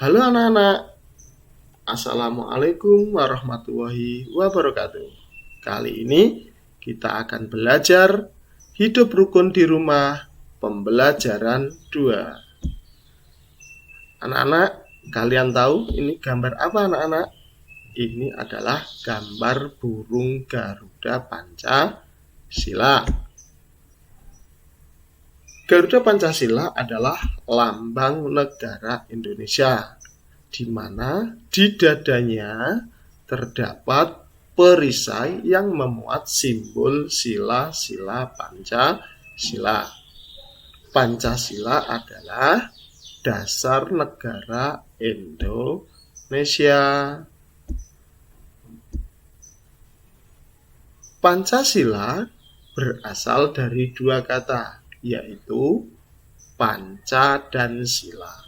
Halo anak-anak, Assalamualaikum warahmatullahi wabarakatuh. Kali ini kita akan belajar hidup rukun di rumah pembelajaran 2. Anak-anak, kalian tahu ini gambar apa anak-anak? Ini adalah gambar burung Garuda Pancasila. Garuda Pancasila adalah lambang negara Indonesia, di mana di dadanya terdapat perisai yang memuat simbol sila-sila Pancasila. Pancasila adalah dasar negara Indonesia. Pancasila berasal dari dua kata, yaitu panca dan sila.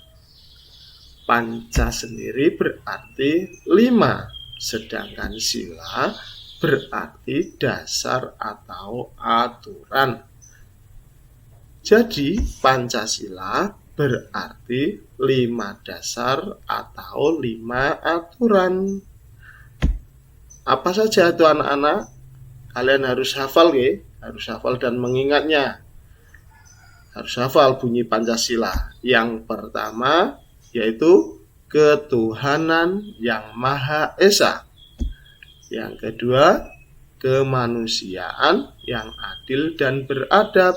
Panca sendiri berarti 5, sedangkan sila berarti dasar atau aturan. Jadi Pancasila berarti 5 dasar atau 5 aturan. Apa saja itu anak-anak? Kalian harus hafal ya, harus hafal dan mengingatnya. Harus hafal bunyi Pancasila. Yang pertama yaitu ketuhanan yang Maha Esa. Yang kedua, kemanusiaan yang adil dan beradab.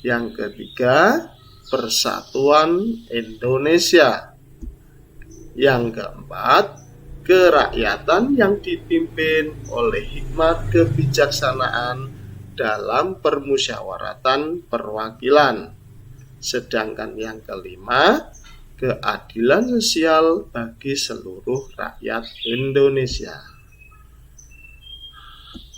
Yang ketiga, persatuan Indonesia. Yang keempat, kerakyatan yang dipimpin oleh hikmat kebijaksanaan dalam permusyawaratan perwakilan. Sedangkan yang kelima, keadilan sosial bagi seluruh rakyat Indonesia.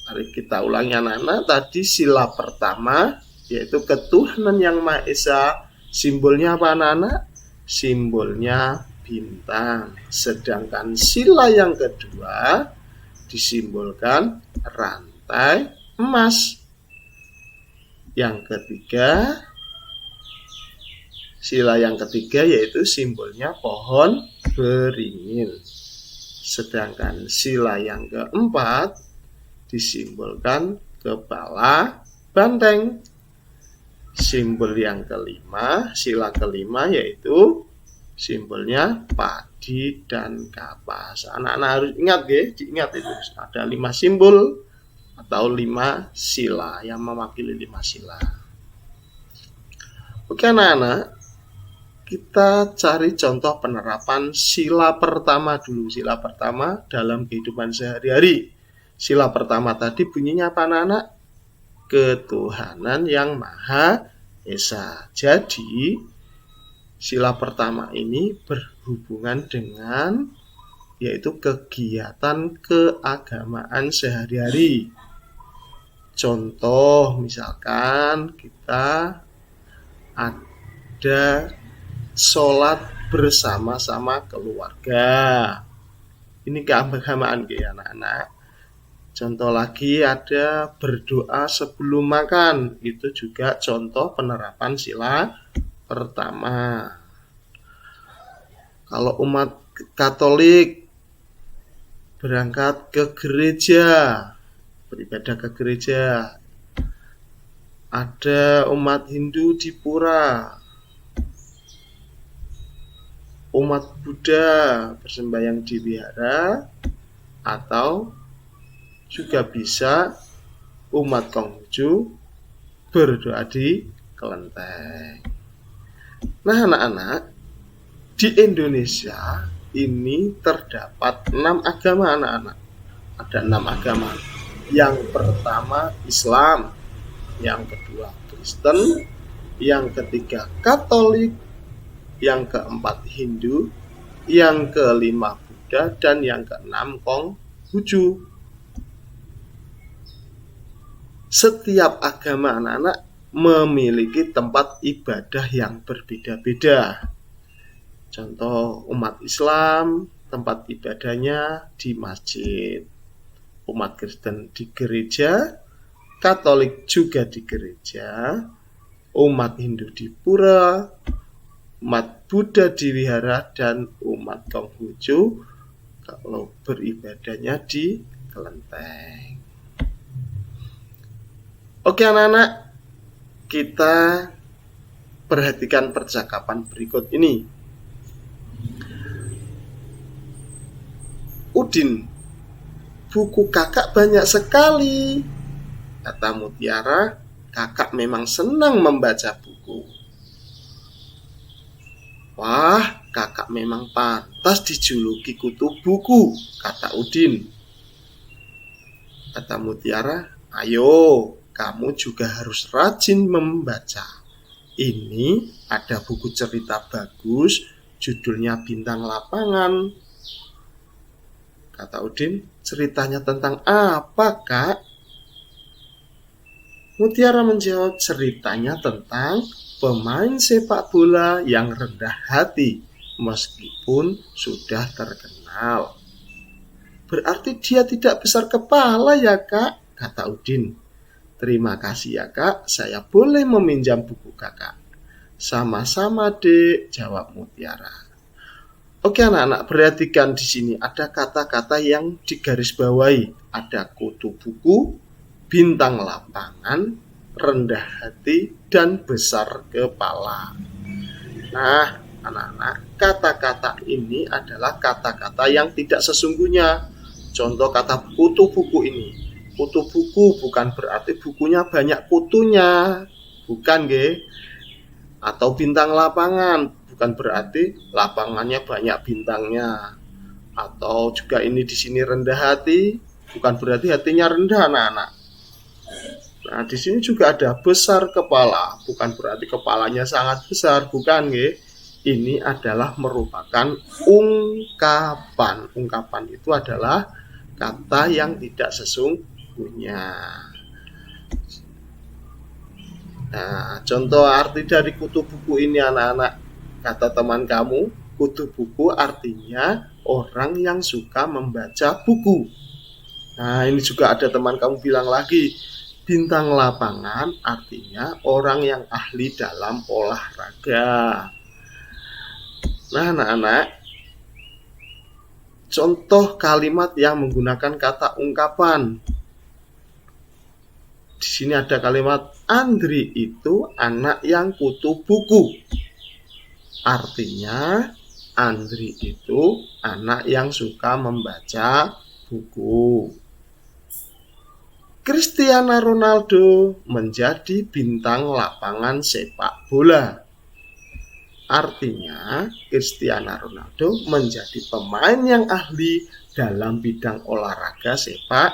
Mari kita ulangi anak-anak. Tadi sila pertama yaitu ketuhanan yang Maha Esa. Simbolnya apa anak-anak? Simbolnya bintang. Sedangkan sila yang kedua disimbolkan rantai emas. Yang ketiga, sila yang ketiga yaitu simbolnya pohon beringin. Sedangkan sila yang keempat disimbolkan kepala banteng. Simbol yang kelima, sila kelima yaitu simbolnya padi dan kapas. Anak-anak harus ingat ya, diingat itu ada 5 simbol atau 5 sila yang mewakili 5 sila. Oke anak-anak, kita cari contoh penerapan sila pertama dulu. Sila pertama dalam kehidupan sehari-hari. Sila pertama tadi bunyinya apa anak-anak? Ketuhanan yang Maha Esa. Jadi sila pertama ini berhubungan dengan yaitu kegiatan keagamaan sehari-hari. Contoh misalkan kita ada sholat bersama-sama keluarga. Ini keagamaan ya anak-anak. Contoh lagi ada berdoa sebelum makan. Itu juga contoh penerapan sila pertama. Kalau umat Katolik berangkat ke gereja, beribadah ke gereja. Ada umat Hindu di pura. Umat Buddha bersembahyang di wihara, atau juga bisa umat Konghucu berdoa di kelenteng. Nah anak-anak, di Indonesia ini terdapat 6 agama anak-anak. Ada 6 agama. Yang pertama Islam, yang kedua Kristen, yang ketiga Katolik, yang keempat Hindu, yang kelima Buddha, dan yang keenam Konghucu. Setiap agama anak-anak memiliki tempat ibadah yang berbeda-beda. Contoh umat Islam, tempat ibadahnya di masjid. Umat Kristen di gereja, Katolik juga di gereja, umat Hindu di pura, umat Buddha di wihara dan umat Konghucu kalau beribadahnya di kelenteng. Oke anak-anak, kita perhatikan percakapan berikut ini. Udin, buku kakak banyak sekali. Kata Mutiara, kakak memang senang membaca buku. Wah, kakak memang pantas dijuluki kutu buku, kata Udin. Kata Mutiara, ayo, kamu juga harus rajin membaca. Ini ada buku cerita bagus, judulnya Bintang Lapangan. Kata Udin, ceritanya tentang apa, Kak? Mutiara menjawab, ceritanya tentang pemain sepak bola yang rendah hati meskipun sudah terkenal. Berarti dia tidak besar kepala ya, Kak? Kata Udin. Terima kasih ya, Kak. Saya boleh meminjam buku kakak. Sama-sama, Dek, jawab Mutiara. Oke anak-anak, perhatikan di sini ada kata-kata yang digarisbawahi. Ada kutu buku, bintang lapangan, rendah hati, dan besar kepala. Nah, anak-anak, kata-kata ini adalah kata-kata yang tidak sesungguhnya. Contoh kata kutu buku ini. Kutu buku bukan berarti bukunya banyak kutunya. Bukan, nggih. Atau bintang lapangan bukan berarti lapangannya banyak bintangnya. Atau juga ini di sini rendah hati bukan berarti hatinya rendah anak-anak. Nah, di sini juga ada besar kepala, bukan berarti kepalanya sangat besar, bukan nggih. Ini adalah merupakan ungkapan. Ungkapan itu adalah kata yang tidak sesungguhnya. Nah, contoh arti dari kutu buku ini anak-anak. Kata teman kamu, kutu buku artinya orang yang suka membaca buku. Nah, ini juga ada teman kamu bilang lagi, bintang lapangan artinya orang yang ahli dalam olahraga. Nah, anak-anak, contoh kalimat yang menggunakan kata ungkapan. Di sini ada kalimat, Andri itu anak yang kutu buku. Artinya, Andri itu anak yang suka membaca buku. Cristiano Ronaldo menjadi bintang lapangan sepak bola. Artinya, Cristiano Ronaldo menjadi pemain yang ahli dalam bidang olahraga sepak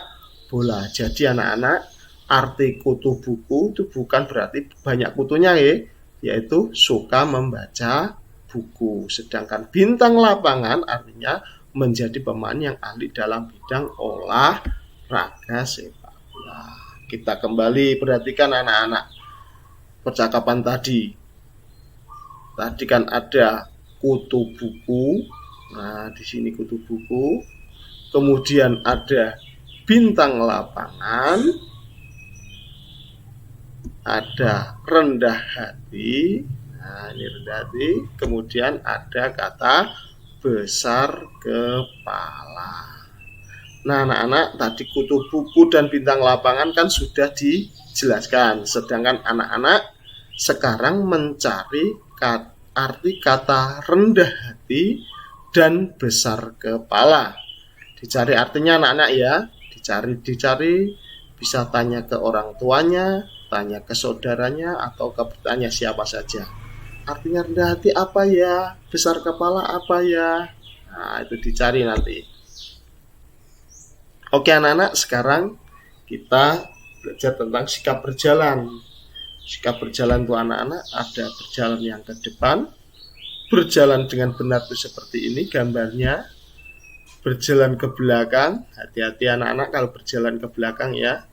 bola. Jadi anak-anak, arti kutu buku itu bukan berarti banyak kutunya ya, yaitu suka membaca buku. Sedangkan bintang lapangan artinya menjadi pemain yang ahli dalam bidang olahraga sepak bola. Kita kembali perhatikan anak-anak percakapan tadi. Tadi kan ada kutu buku. Nah, di sini kutu buku. Kemudian ada bintang lapangan. Ada rendah hati. Nah, ini rendah hati. Kemudian ada kata besar kepala. Nah, anak-anak, tadi kutu buku dan bintang lapangan kan sudah dijelaskan. Sedangkan anak-anak sekarang mencari arti kata rendah hati dan besar kepala. Dicari artinya anak-anak ya. Dicari. Bisa tanya ke orang tuanya, tanya ke saudaranya, atau tanya siapa saja. Artinya rendah hati apa ya? Besar kepala apa ya? Nah, itu dicari nanti. Oke anak-anak, sekarang kita belajar tentang sikap berjalan. Sikap berjalan untuk anak-anak ada berjalan yang ke depan, berjalan dengan benar itu seperti ini gambarnya, berjalan ke belakang, hati-hati anak-anak kalau berjalan ke belakang ya,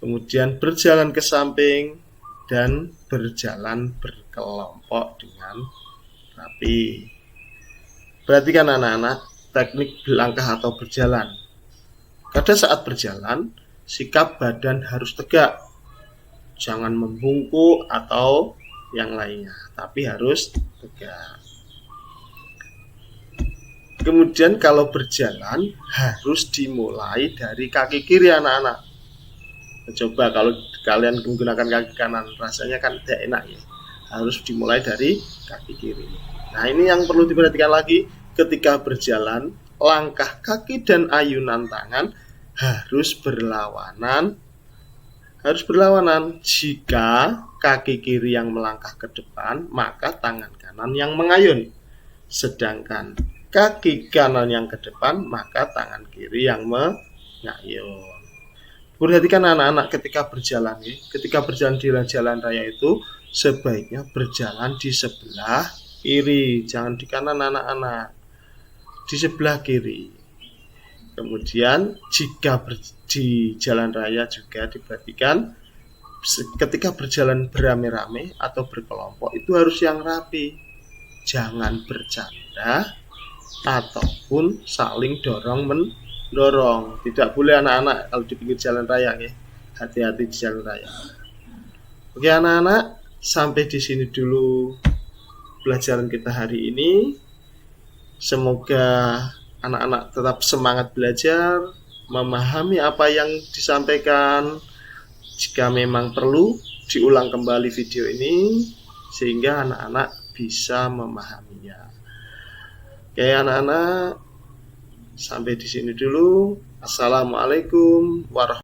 kemudian berjalan ke samping, dan berjalan berkelompok dengan rapi. Perhatikan anak-anak teknik melangkah atau berjalan. Pada saat berjalan, sikap badan harus tegak. Jangan membungkuk atau yang lainnya, tapi harus tegak. Kemudian kalau berjalan harus dimulai dari kaki kiri anak-anak. Coba kalau kalian menggunakan kaki kanan, rasanya kan tidak enak ya. Harus dimulai dari kaki kiri. Nah, ini yang perlu diperhatikan lagi, ketika berjalan, langkah kaki dan ayunan tangan harus berlawanan. Jika kaki kiri yang melangkah ke depan, maka tangan kanan yang mengayun. Sedangkan kaki kanan yang ke depan, maka tangan kiri yang mengayun. Perhatikan anak-anak ketika berjalan di jalan raya itu sebaiknya berjalan di sebelah kiri, jangan di kanan anak-anak, di sebelah kiri. Kemudian jika di jalan raya juga diperhatikan ketika berjalan beramai-ramai atau berkelompok itu harus yang rapi, jangan bercanda ataupun saling dorong tidak boleh anak-anak kalau di pinggir jalan raya ya. Hati-hati di jalan raya. Oke anak-anak, sampai di sini dulu pelajaran kita hari ini. Semoga anak-anak tetap semangat belajar, memahami apa yang disampaikan. Jika memang perlu diulang kembali video ini sehingga anak-anak bisa memahaminya. Oke anak-anak, sampai di sini dulu. Assalamualaikum warahmatullahi wabarakatuh.